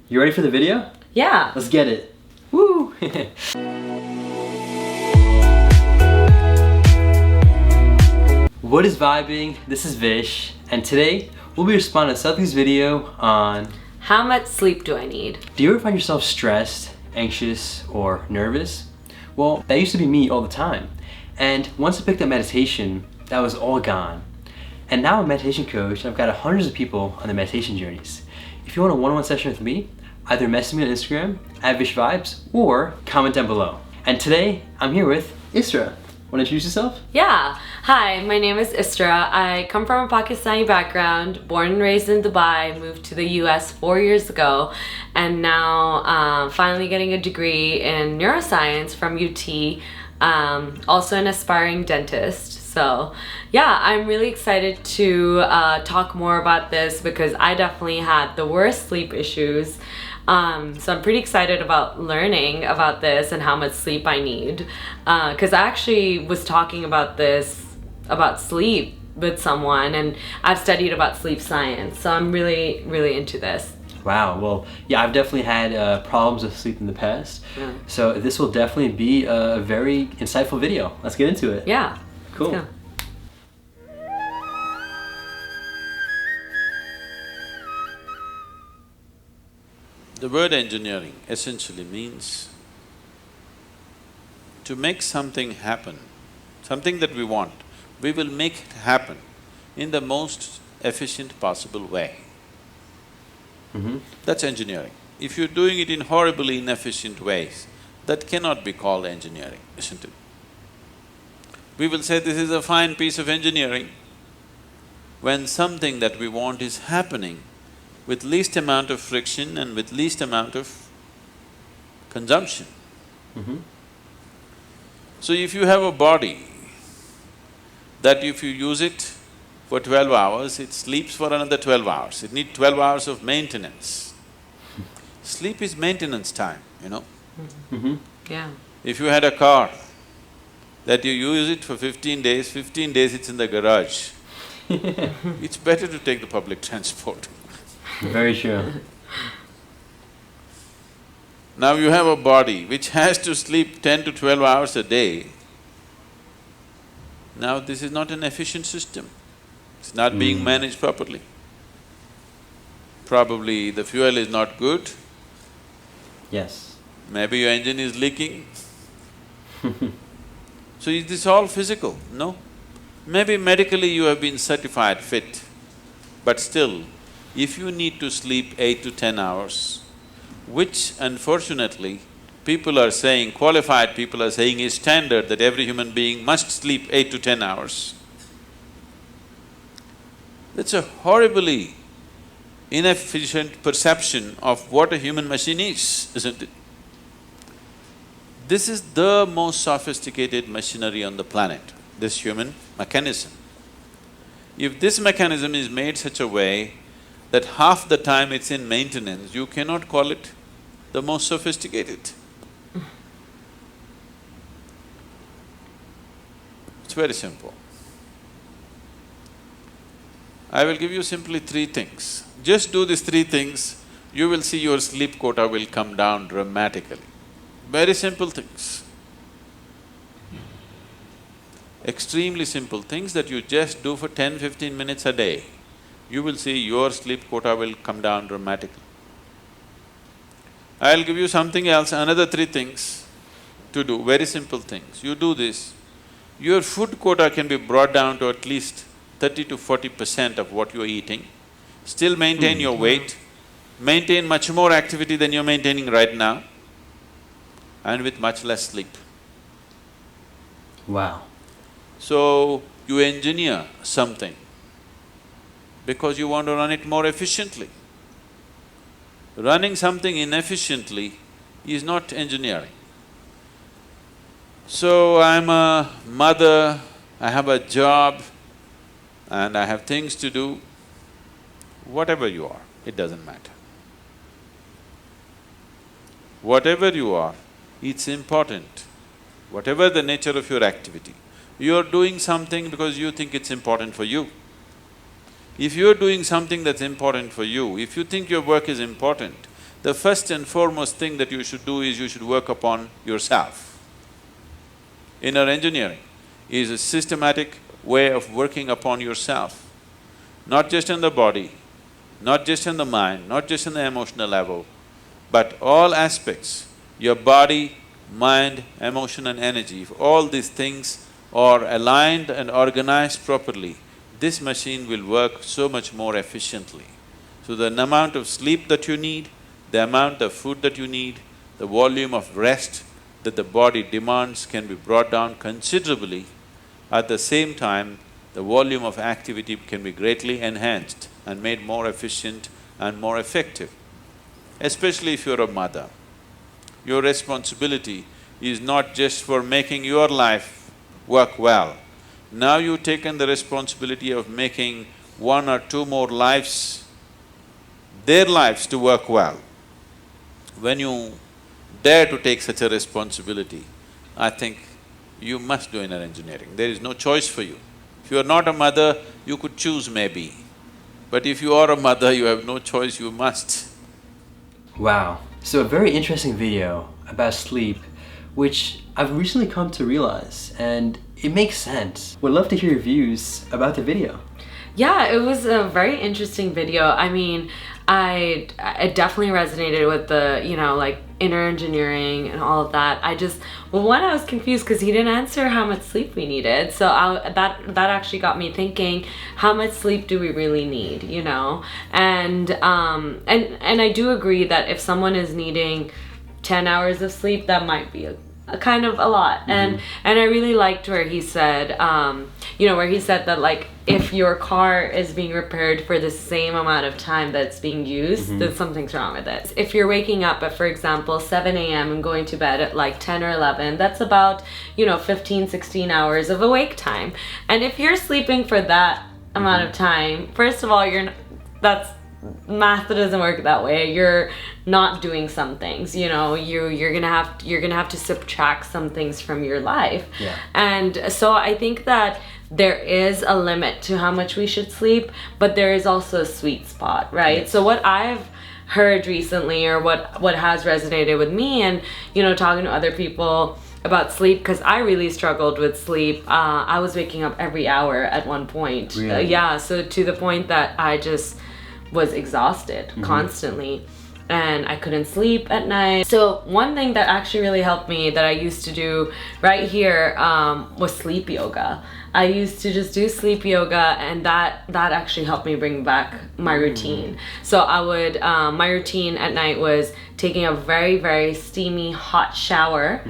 You ready for the video? Yeah. Let's get it. Woo! What is vibing? This is Vish, and today we'll be responding to Sadhguru's video on how much sleep do I need? do you ever find yourself stressed, anxious, or nervous? Well, that used to be me all the time. And once I picked up meditation, that was all gone. And now I'm a meditation coach, and I've got hundreds of people on their meditation journeys. If you want a one-on-one session with me, either message me on Instagram @VishVibes or comment down below. And today, I'm here with Isra. Want to introduce yourself? Yeah. Hi, my name is Isra. I come from a Pakistani background, born and raised in Dubai, moved to the US 4 years ago, and now finally getting a degree in neuroscience from UT, also an aspiring dentist. So yeah, I'm really excited to talk more about this because I definitely had the worst sleep issues. So I'm pretty excited about learning about this and how much sleep I need. Because I actually was talking about sleep with someone, and I've studied about sleep science. So I'm really, really into this. Wow, well, yeah, I've definitely had problems with sleep in the past. Yeah. So this will definitely be a very insightful video. Let's get into it. Yeah. Cool. Let's go. The word engineering essentially means to make something happen, something that we want, we will make it happen in the most efficient possible way. That's engineering. If you're doing it in horribly inefficient ways, that cannot be called engineering, isn't it? We will say this is a fine piece of engineering when something that we want is happening with least amount of friction and with least amount of consumption. So if you have a body that if you use it for 12 hours, it sleeps for another 12 hours, it needs 12 hours of maintenance. Sleep is maintenance time, you know. Yeah. If you had a car that you use it for 15 days it's in the garage. It's better to take the public transport. Very true. Now you have a body which has to sleep 10 to 12 hours a day. Now this is not an efficient system. It's not being managed properly. Probably the fuel is not good. Yes. Maybe your engine is leaking. So is this all physical? No. Maybe medically you have been certified fit, but still, if you need to sleep 8 to 10 hours, which unfortunately people are saying, qualified people are saying is standard that every human being must sleep 8 to 10 hours. That's a horribly inefficient perception of what a human machine is, isn't it? This is the most sophisticated machinery on the planet, this human mechanism. If this mechanism is made such a way that half the time it's in maintenance, you cannot call it the most sophisticated. It's very simple. I will give you simply 3 things. Just do these 3 things, you will see your sleep quota will come down dramatically. Very simple things. Extremely simple things that you just do for 10-15 minutes a day, you will see your sleep quota will come down dramatically. I'll give you something else, another 3 things to do, very simple things. You do this, your food quota can be brought down to at least 30 to 40% of what you're eating, still maintain your weight, maintain much more activity than you're maintaining right now, and with much less sleep. Wow. So, you engineer something because you want to run it more efficiently. Running something inefficiently is not engineering. So, I'm a mother, I have a job, and I have things to do. Whatever you are, it doesn't matter. Whatever you are, it's important. Whatever the nature of your activity, you're doing something because you think it's important for you. If you're doing something that's important for you, if you think your work is important, the first and foremost thing that you should do is you should work upon yourself. Inner engineering is a systematic way of working upon yourself, not just in the body, not just in the mind, not just in the emotional level, but all aspects, your body, mind, emotion and energy. If all these things are aligned and organized properly, this machine will work so much more efficiently. So the amount of sleep that you need, the amount of food that you need, the volume of rest that the body demands can be brought down considerably. At the same time, the volume of activity can be greatly enhanced and made more efficient and more effective. Especially if you're a mother, your responsibility is not just for making your life work well. Now you've taken the responsibility of making one or two more lives, their lives to work well. When you dare to take such a responsibility, I think you must do inner engineering. There is no choice for you. If you are not a mother, you could choose maybe. But if you are a mother, you have no choice, you must. Wow. So a very interesting video about sleep, which I've recently come to realize, and it makes sense. Would love to hear your views about the video. Yeah, it was a very interesting video. I mean, it definitely resonated with the, like inner engineering and all of that. I was confused because he didn't answer how much sleep we needed. So that actually got me thinking, how much sleep do we really need, And I do agree that if someone is needing 10 hours of sleep, that might be a kind of a lot. And I really liked where he said, where he said that like if your car is being repaired for the same amount of time that it's being used, then something's wrong with it. If you're waking up at, for example, 7 a.m. and going to bed at like 10 or 11, that's about, 15, 16 hours of awake time. And if you're sleeping for that amount of time, first of all, math doesn't work that way. You're not doing some things, you're gonna have to subtract some things from your life. Yeah. And so I think that there is a limit to how much we should sleep, but there is also a sweet spot, right? Yes. So what I've heard recently, or what has resonated with me, and talking to other people about sleep, because I really struggled with sleep. I was waking up every hour at one point. Really? Yeah, so to the point that I just was exhausted constantly, and I couldn't sleep at night. So one thing that actually really helped me that I used to do right here was sleep yoga. I used to just do sleep yoga, and that actually helped me bring back my routine. So I would, my routine at night was taking a very, very steamy hot shower,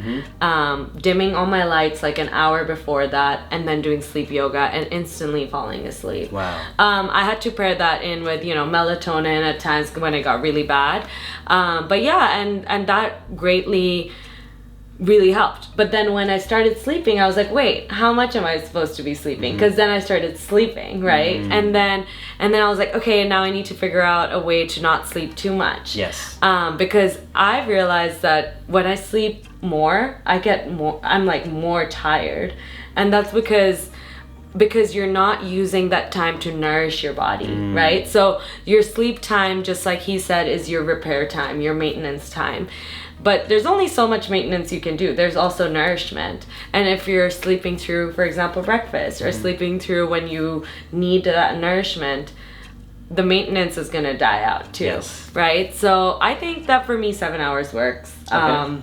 dimming all my lights like an hour before that, and then doing sleep yoga and instantly falling asleep. Wow. I had to pair that in with, melatonin at times when it got really bad. But yeah, and that greatly really helped. But then when I started sleeping, I was like, wait, how much am I supposed to be sleeping? Because then I started sleeping, right? And then I was like, okay, now I need to figure out a way to not sleep too much. Yes. Because I've realized that when I sleep more, I'm like more tired. And that's because you're not using that time to nourish your body, right? So your sleep time, just like he said, is your repair time, your maintenance time. But there's only so much maintenance you can do. There's also nourishment. And if you're sleeping through, for example, breakfast, or sleeping through when you need that nourishment, the maintenance is going to die out too, right? So I think that for me, 7 hours works. Okay.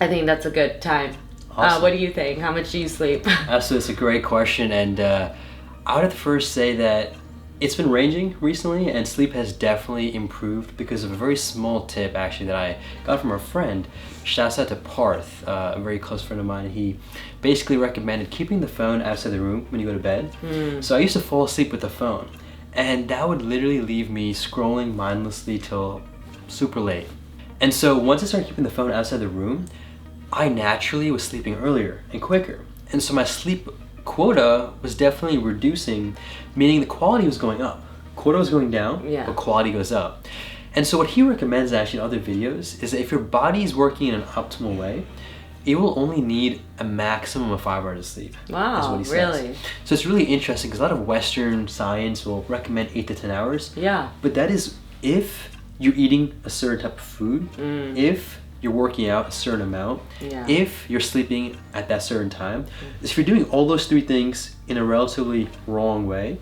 I think that's a good time. Awesome. What do you think? How much do you sleep? Absolutely, it's a great question, and I would have to first say that it's been ranging recently, and sleep has definitely improved because of a very small tip actually that I got from a friend. Shouts out to Parth, a very close friend of mine. He basically recommended keeping the phone outside the room when you go to bed. So I used to fall asleep with the phone, and that would literally leave me scrolling mindlessly till super late. And so once I started keeping the phone outside the room, I naturally was sleeping earlier and quicker. And so my sleep quota was definitely reducing, meaning the quality was going up. Quota was going down, but quality goes up. And so what he recommends actually in other videos is that if your body is working in an optimal way, it will only need a maximum of 5 hours of sleep. Wow, is what he says. really? So it's really interesting because a lot of Western science will recommend 8 to 10 hours. Yeah. But that is if you're eating a certain type of food, if you're working out a certain amount, if you're sleeping at that certain time, if you're doing all those 3 things in a relatively wrong way,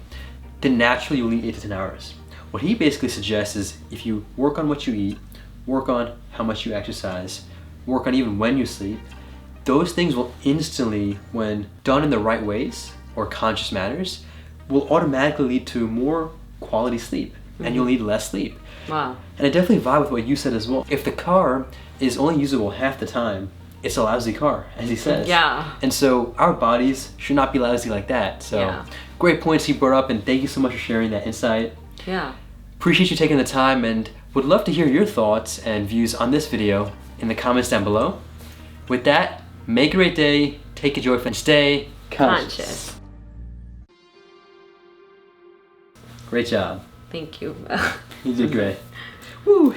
then naturally you'll need 8 to 10 hours. What he basically suggests is if you work on what you eat, work on how much you exercise, work on even when you sleep, those things will instantly, when done in the right ways or conscious manners, will automatically lead to more quality sleep, and you'll need less sleep. Wow. And I definitely vibe with what you said as well. If the car is only usable half the time, it's a lousy car, as he says. Yeah. And so our bodies should not be lousy like that. So great points he brought up, and thank you so much for sharing that insight. Yeah. Appreciate you taking the time, and would love to hear your thoughts and views on this video in the comments down below. With that, make a great day, take a joyful, and stay conscious. Great job. Thank you. You did great. Woo!